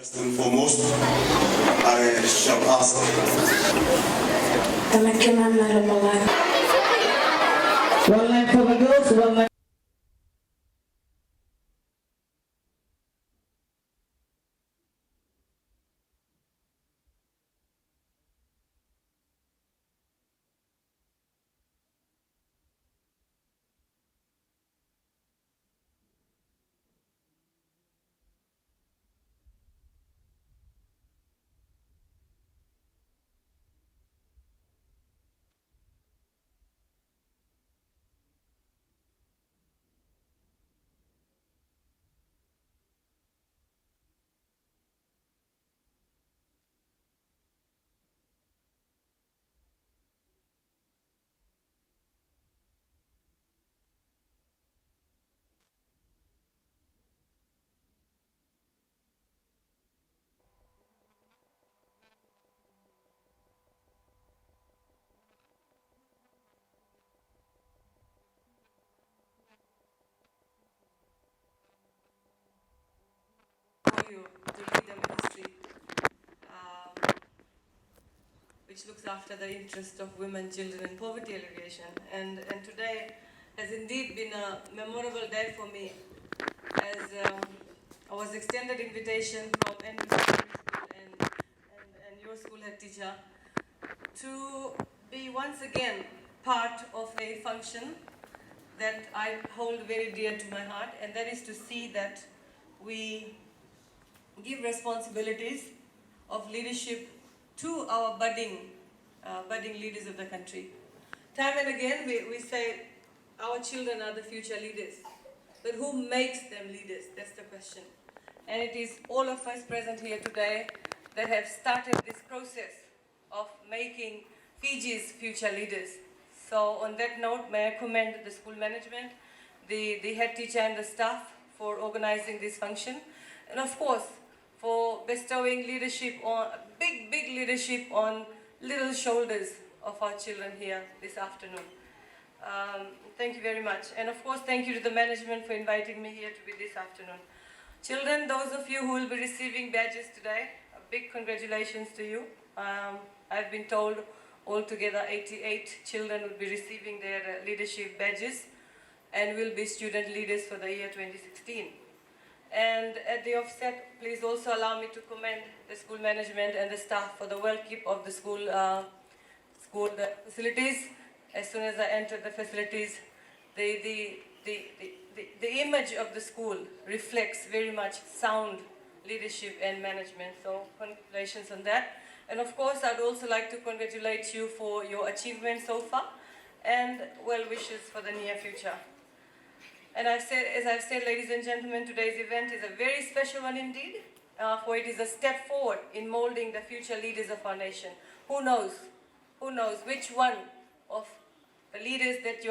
First and foremost, I shall ask. One line for the girls, one line. You to lead the ministry which looks after the interest of women, children and poverty alleviation. And today has indeed been a memorable day for me as I was extended invitation from NB Secondary School and your school head teacher to be once again part of a function that I hold very dear to my heart, and that is to see that we give responsibilities of leadership to our budding leaders of the country. Time and again we say our children are the future leaders, but who makes them leaders? That's the question. And it is all of us present here today that have started this process of making Fiji's future leaders. So on that note, may I commend the school management, the head teacher and the staff for organizing this function, and of course for bestowing leadership on, big leadership on little shoulders of our children here this afternoon. Thank you very much. And of course, thank you to the management for inviting me here to be this afternoon. Children, those of you who will be receiving badges today, a big congratulations to you. I've been told altogether 88 children will be receiving their leadership badges and will be student leaders for the year 2016. And at the offset, please also allow me to commend the school management and the staff for the well keep of the school facilities. As soon as I entered the facilities, the image of the school reflects very much sound leadership and management. So congratulations on that. And of course, I'd also like to congratulate you for your achievements so far and well wishes for the near future. And as I've said, ladies and gentlemen, today's event is a very special one indeed, for it is a step forward in molding the future leaders of our nation. Who knows which one of the leaders that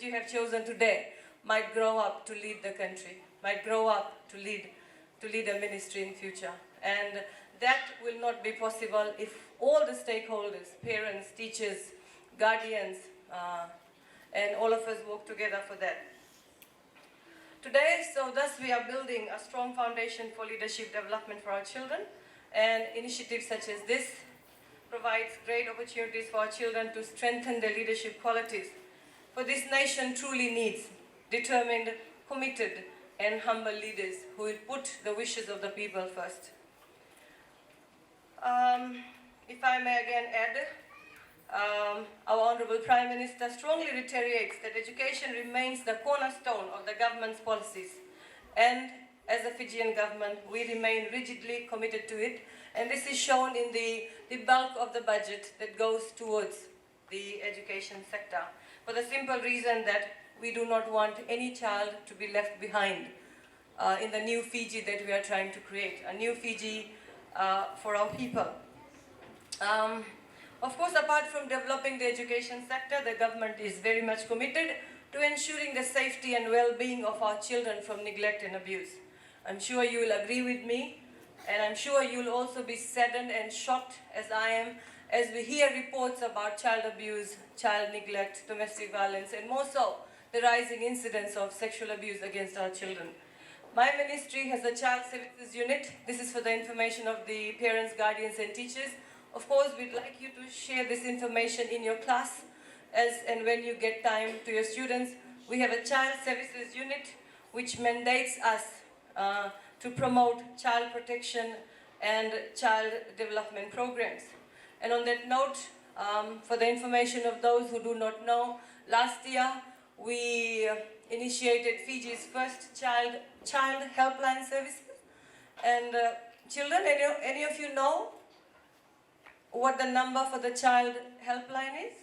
you have chosen today might grow up to lead the country, might grow up to lead a ministry in future. And that will not be possible if all the stakeholders, parents, teachers, guardians, and all of us work together for that. Today, so thus we are building a strong foundation for leadership development for our children, and initiatives such as this provides great opportunities for our children to strengthen their leadership qualities. For this nation truly needs determined, committed and humble leaders who will put the wishes of the people first. If I may again add, our Honourable Prime Minister strongly reiterates that education remains the cornerstone of the government's policies, and as the Fijian government we remain rigidly committed to it, and this is shown in the bulk of the budget that goes towards the education sector, for the simple reason that we do not want any child to be left behind in the new Fiji that we are trying to create, a new Fiji for our people. Of course, apart from developing the education sector, the government is very much committed to ensuring the safety and well-being of our children from neglect and abuse. I'm sure you will agree with me, and I'm sure you will also be saddened and shocked as I am as we hear reports about child abuse, child neglect, domestic violence, and more so, the rising incidence of sexual abuse against our children. My ministry has a child services unit. This is for the information of the parents, guardians, and teachers. Of course, we'd like you to share this information in your class as and when you get time to your students. We have a child services unit which mandates us to promote child protection and child development programs. And on that note, for the information of those who do not know, last year we initiated Fiji's first child helpline services. And children, any of you know what the number for the child helpline is?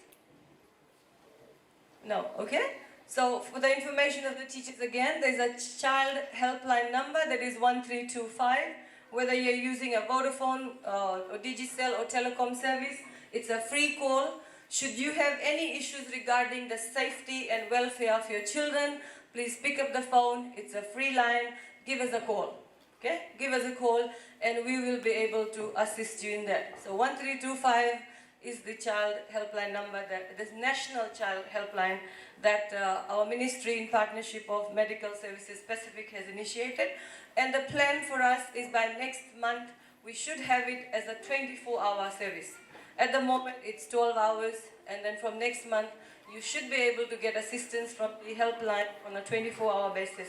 No, okay? So for the information of the teachers again, there's a child helpline number that is 1325. Whether you're using a Vodafone or Digicel or telecom service, it's a free call. Should you have any issues regarding the safety and welfare of your children, please pick up the phone. It's a free line. Give us a call. Okay? Give us a call and we will be able to assist you in that. So 1325 is the child helpline number, this national child helpline that our ministry in partnership of Medical Services Pacific has initiated. And the plan for us is by next month, we should have it as a 24-hour service. At the moment, it's 12 hours, and then from next month, you should be able to get assistance from the helpline on a 24-hour basis.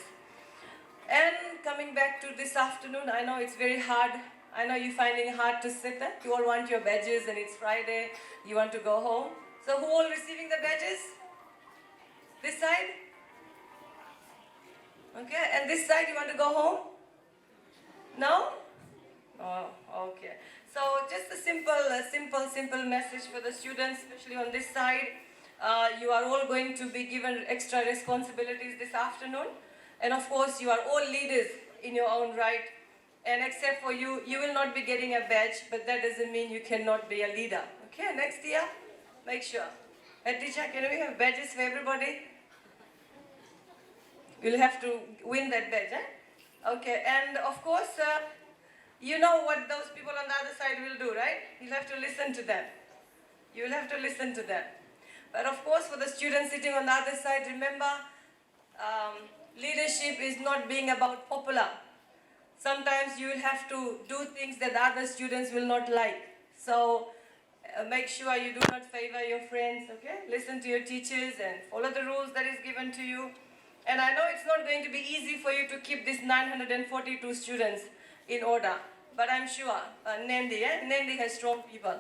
And coming back to this afternoon, I know it's very hard. I know you're finding it hard to sit there. You all want your badges and it's Friday. You want to go home. So who all receiving the badges? This side? Okay, and this side you want to go home? No? Oh, okay. So just a simple message for the students, especially on this side. You are all going to be given extra responsibilities this afternoon. And of course, you are all leaders in your own right. And except for you, you will not be getting a badge, but that doesn't mean you cannot be a leader. Okay, next year, make sure. Hey, teacher, can we have badges for everybody? You'll have to win that badge, eh? Okay, and of course, you know what those people on the other side will do, right? You'll have to listen to them. You'll have to listen to them. But of course, for the students sitting on the other side, remember, leadership is not being about popular. Sometimes you will have to do things that other students will not like. So make sure you do not favor your friends, okay? Listen to your teachers and follow the rules that is given to you. And I know it's not going to be easy for you to keep these 942 students in order. But I'm sure, Nandi has strong people.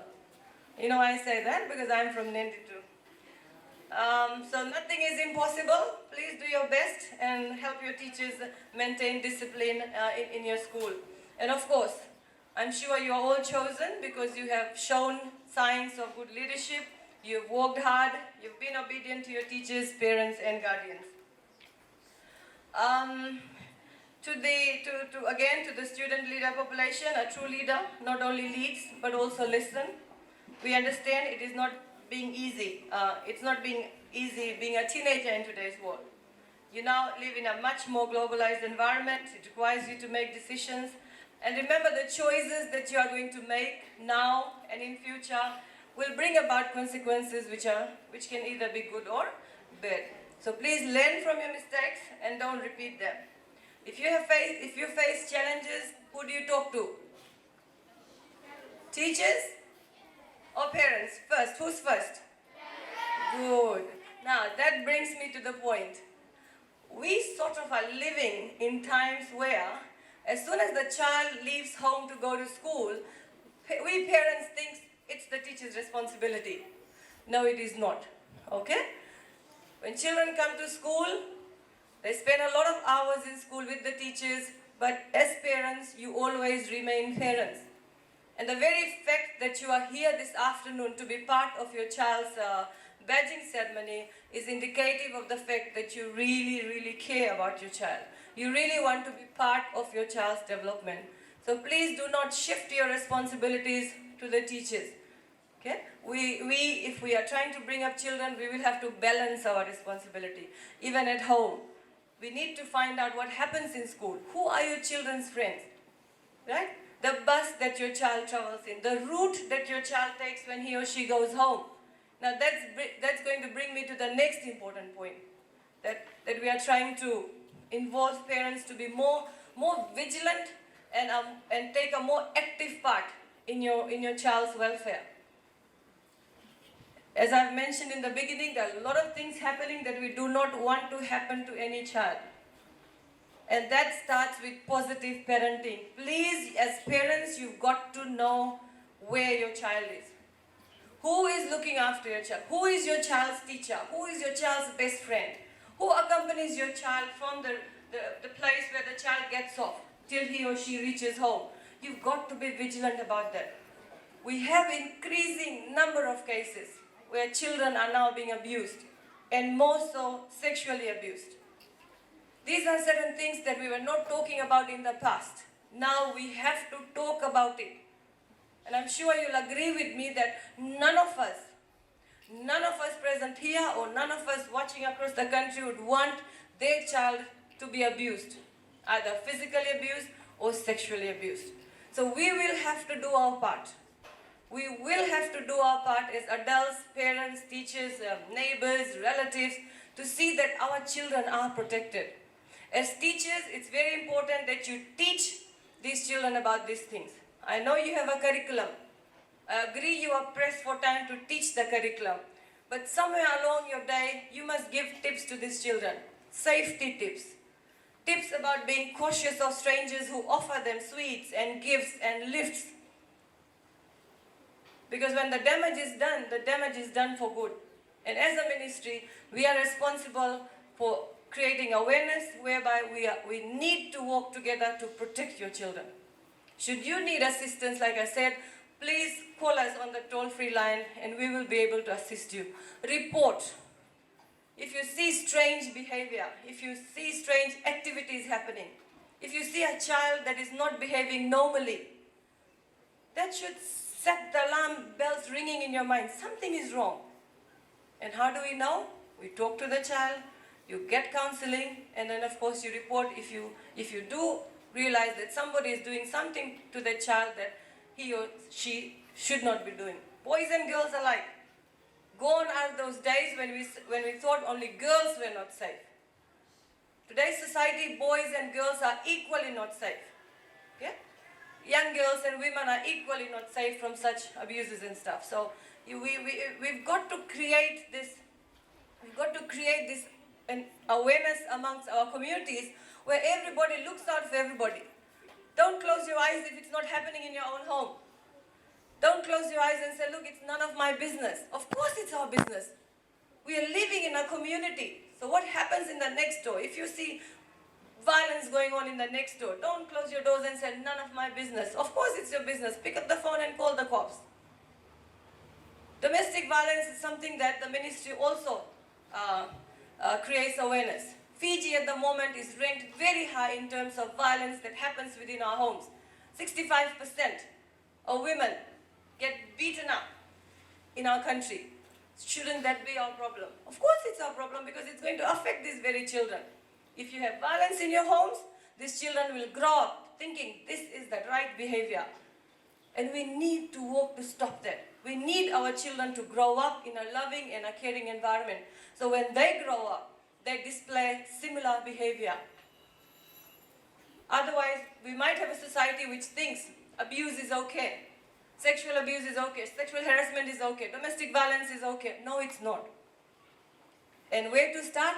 You know I say that because I'm from Nandi too. So nothing is impossible. Please do your best and help your teachers maintain discipline in your school. And of course, I'm sure you are all chosen because you have shown signs of good leadership. You've worked hard. You've been obedient to your teachers, parents, and guardians. To the student leader population, a true leader not only leads but also listens. We understand it is not being easy. It's not being easy being a teenager in today's world. You now live in a much more globalized environment. It requires you to make decisions. And remember, the choices that you are going to make now and in future will bring about consequences which can either be good or bad. So please learn from your mistakes and don't repeat them. If you face challenges, who do you talk to? Teachers or parents? First, who's first? Good. Now that brings me to the point. We sort of are living in times where as soon as the child leaves home to go to school, we parents think it's the teacher's responsibility. No, it is not. Okay? When children come to school, they spend a lot of hours in school with the teachers, but as parents, you always remain parents. And the very fact that you are here this afternoon to be part of your child's badging ceremony is indicative of the fact that you really, really care about your child. You really want to be part of your child's development. So please do not shift your responsibilities to the teachers. Okay? If we are trying to bring up children, we will have to balance our responsibility. Even at home, we need to find out what happens in school. Who are your children's friends? Right? The bus that your child travels in, the route that your child takes when he or she goes home. Now that's going to bring me to the next important point that we are trying to involves parents to be more vigilant and take a more active part in your child's welfare. As I've mentioned in the beginning, there are a lot of things happening that we do not want to happen to any child. And that starts with positive parenting. Please, as parents, you've got to know where your child is. Who is looking after your child? Who is your child's teacher? Who is your child's best friend? Who accompanies your child from the place where the child gets off till he or she reaches home? You've got to be vigilant about that. We have increasing number of cases where children are now being abused, and more so sexually abused. These are certain things that we were not talking about in the past. Now we have to talk about it. And I'm sure you'll agree with me that none of us present here or none of us watching across the country would want their child to be abused, either physically abused or sexually abused. So we will have to do our part. We will have to do our part as adults, parents, teachers, neighbors, relatives, to see that our children are protected. As teachers, it's very important that you teach these children about these things. I know you have a curriculum. I agree you are pressed for time to teach the curriculum. But somewhere along your day, you must give tips to these children. Safety tips. Tips about being cautious of strangers who offer them sweets and gifts and lifts. Because when the damage is done for good. And as a ministry, we are responsible for creating awareness whereby we need to work together to protect your children. Should you need assistance, like I said, please call us on the toll-free line and we will be able to assist you. Report. If you see strange behavior, if you see strange activities happening, if you see a child that is not behaving normally, that should set the alarm bells ringing in your mind. Something is wrong. And how do we know? We talk to the child, you get counseling, and then of course you report if you do realize that somebody is doing something to the child that he or she should not be doing. Boys and girls alike. Gone are those days when we thought only girls were not safe. Today's society, boys and girls are equally not safe. Okay? Young girls and women are equally not safe from such abuses and stuff. So we've got to create this. We've got to create this awareness amongst our communities where everybody looks out for everybody. Don't close your eyes if it's not happening in your own home. Don't close your eyes and say, look, it's none of my business. Of course it's our business. We are living in a community. So what happens in the next door? If you see violence going on in the next door, don't close your doors and say, none of my business. Of course it's your business. Pick up the phone and call the cops. Domestic violence is something that the ministry also creates awareness. Fiji at the moment is ranked very high in terms of violence that happens within our homes. 65% of women get beaten up in our country. Shouldn't that be our problem? Of course it's our problem because it's going to affect these very children. If you have violence in your homes, these children will grow up thinking this is the right behavior. And we need to work to stop that. We need our children to grow up in a loving and a caring environment. So when they grow up, they display similar behavior. Otherwise, we might have a society which thinks abuse is okay. Sexual abuse is okay. Sexual harassment is okay. Domestic violence is okay. No, it's not. And where to start?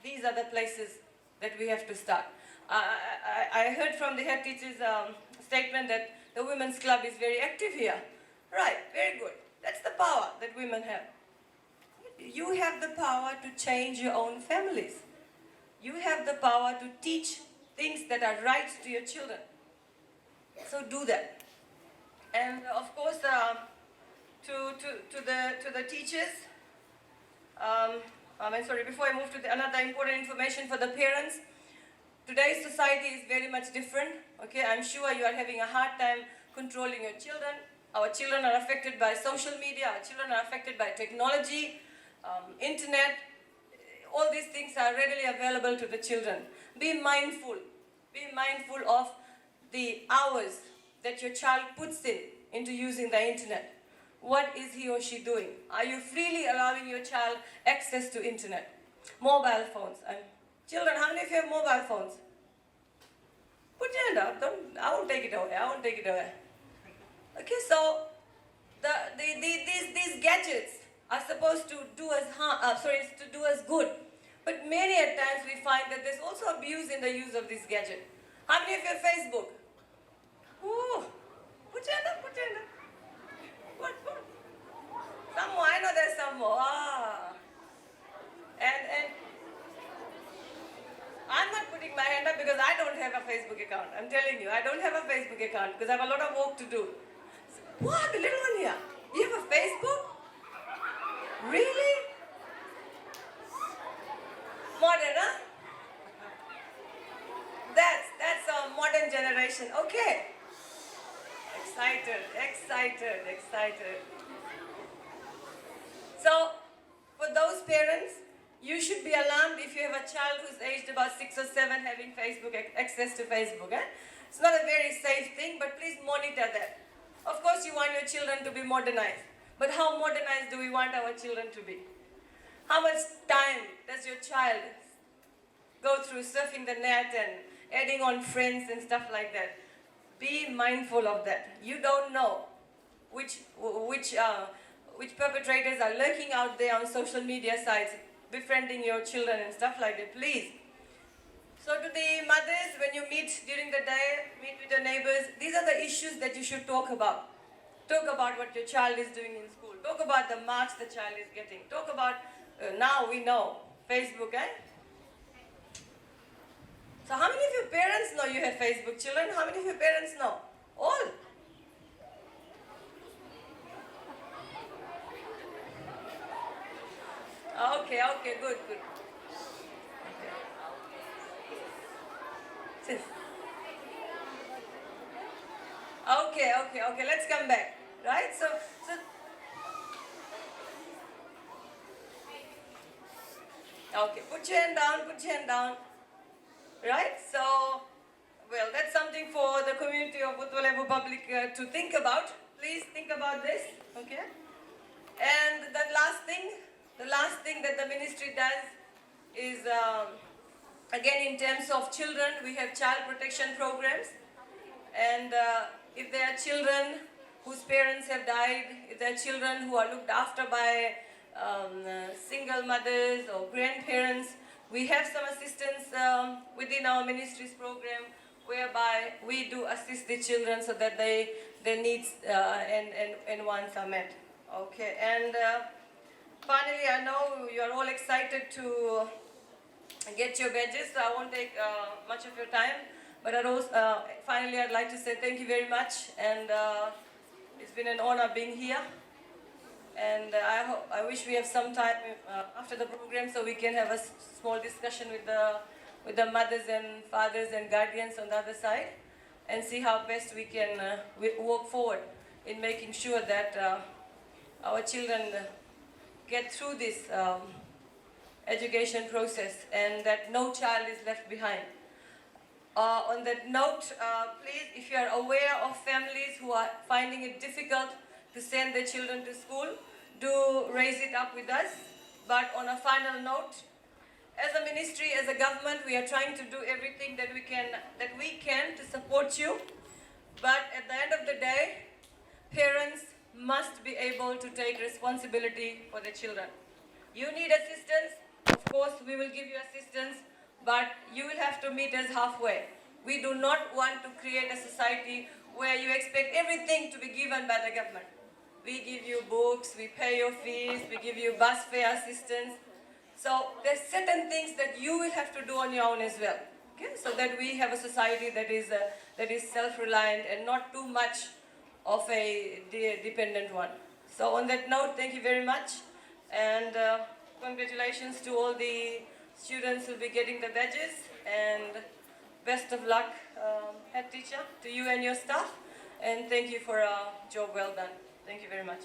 These are the places that we have to start. I heard from the head teacher's statement that the women's club is very active here. Right, very good. That's the power that women have. You have the power to change your own families. You have the power to teach things that are right to your children. So do that. And of course, to the teachers, before I move to another important information for the parents, today's society is very much different. Okay, I'm sure you are having a hard time controlling your children. Our children are affected by social media. Our children are affected by technology, internet. All these things are readily available to the children. Be mindful. Be mindful of the hours that your child puts into using the internet. What is he or she doing? Are you freely allowing your child access to internet? Mobile phones. I'm Children, how many of you have mobile phones? Put your hand up. I won't take it away. I won't take it away. Okay, so these gadgets are supposed to do us to do us good. But many at times we find that there's also abuse in the use of this gadget. How many of you have Facebook? Ooh, put your hand up, put your hand up. What? Some more, I know there's some more. And I'm not putting my hand up because I don't have a Facebook account. I'm telling you, I don't have a Facebook account because I have a lot of work to do. What? The little one here? You have a Facebook? Really? Modern, huh? That's a modern generation. Okay. Excited. So, for those parents, you should be alarmed if you have a child who's aged about 6 or 7 having access to Facebook. It's not a very safe thing, but please monitor that. Of course, you want your children to be modernized, but how modernized do we want our children to be? How much time does your child go through surfing the net and adding on friends and stuff like that? Be mindful of that. You don't know which perpetrators are lurking out there on social media sites, befriending your children and stuff like that. Please. So to the mothers, when you meet during the day, meet with your neighbors, these are the issues that you should talk about. Talk about what your child is doing in school. Talk about the marks the child is getting. Talk about, now we know, Facebook, So how many of your parents know you have Facebook, children? How many of your parents know? All. Okay, good. Okay, let's come back. Right? So okay, put your hand down. Right? So, well, that's something for the community of Votualevu public to think about. Please think about this, okay? And the last thing that the ministry does is, again, in terms of children, we have child protection programs. And if there are children whose parents have died, if there are children who are looked after by single mothers or grandparents, we have some assistance within our ministry's program whereby we do assist the children so that their needs and wants are met. Okay, and finally, I know you are all excited to get your badges, so I won't take much of your time. But finally, I'd like to say thank you very much, and it's been an honor being here. And I wish we have some time after the program so we can have a small discussion with the mothers and fathers and guardians on the other side and see how best we can work forward in making sure that our children get through this education process and that no child is left behind. On that note, please, if you are aware of families who are finding it difficult to send their children to school, do raise it up with us. But on a final note, as a ministry, as a government, we are trying to do everything that we can to support you. But at the end of the day, parents must be able to take responsibility for their children. You need assistance, of course, we will give you assistance, but you will have to meet us halfway. We do not want to create a society where you expect everything to be given by the government. We give you books, we pay your fees, we give you bus fare assistance. So there's certain things that you will have to do on your own as well. Okay? So that we have a society that is self-reliant and not too much of a dependent one. So on that note, thank you very much. And congratulations to all the students who will be getting the badges. And best of luck, head teacher, to you and your staff. And thank you for a job well done. Thank you very much.